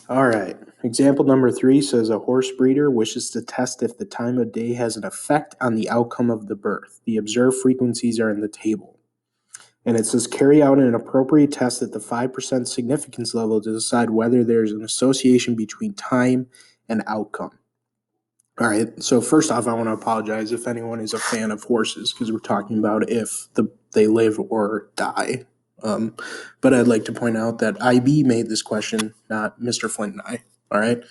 All right. Example number 3 says a horse breeder wishes to test if the time of day has an effect on the outcome of the birth. The observed frequencies are in the table. And it says carry out an appropriate test at the 5% significance level to decide whether there's an association between time and outcome. All right. So first off, I want to apologize if anyone is a fan of horses because we're talking about if they live or die. But I'd like to point out that IB made this question, not Mr. Flint and I. All right.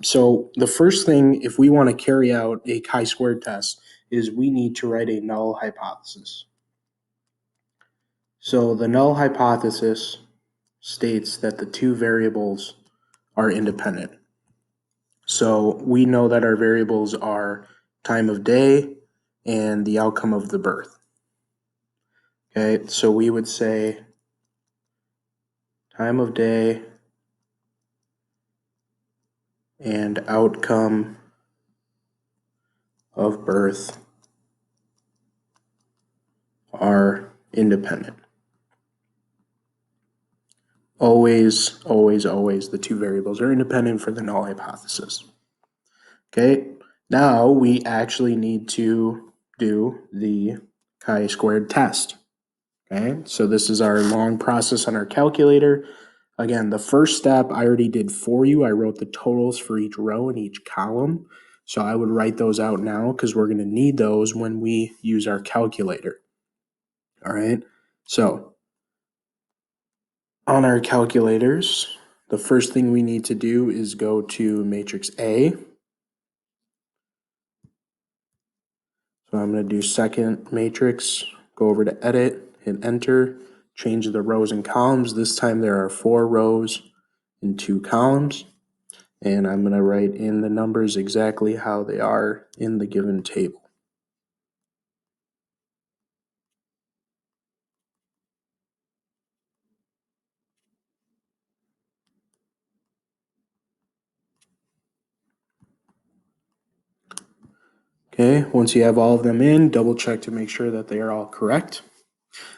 So the first thing, if we want to carry out a chi-squared test, is we need to write a null hypothesis. So the null hypothesis states that the two variables are independent. So we know that our variables are time of day and the outcome of the birth. Okay, so we would say time of day and outcome of birth are independent. Always, always, always, the two variables are independent for the null hypothesis. Okay, now we actually need to do the chi-squared test. Okay, so this is our long process on our calculator. Again, the first step I already did for you. I wrote the totals for each row and each column. So I would write those out now because we're going to need those when we use our calculator. All right, so on our calculators, the first thing we need to do is go to matrix A. So I'm going to do second matrix, go over to edit, hit enter, change the rows and columns. This time there are 4 rows and 2 columns. And I'm going to write in the numbers exactly how they are in the given table. Okay, once you have all of them in, double check to make sure that they are all correct.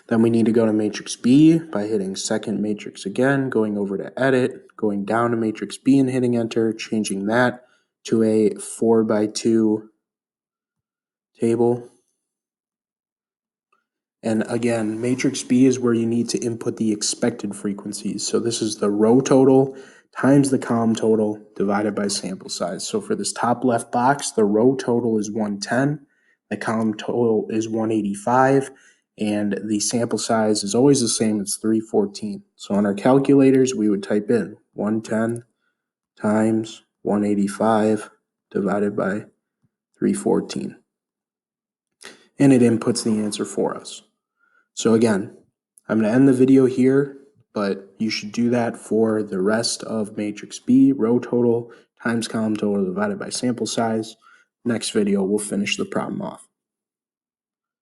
Then we need to go to matrix B by hitting second matrix again, going over to edit, going down to matrix B and hitting enter, changing that to a 4x2 table. And again, matrix B is where you need to input the expected frequencies. So this is the row total times the column total divided by sample size. So for this top left box, the row total is 110, the column total is 185, and the sample size is always the same, it's 314. So on our calculators, we would type in 110 times 185 divided by 314. And it inputs the answer for us. So again, I'm going to end the video here, but you should do that for the rest of matrix B, row total times column total divided by sample size. Next video, we'll finish the problem off.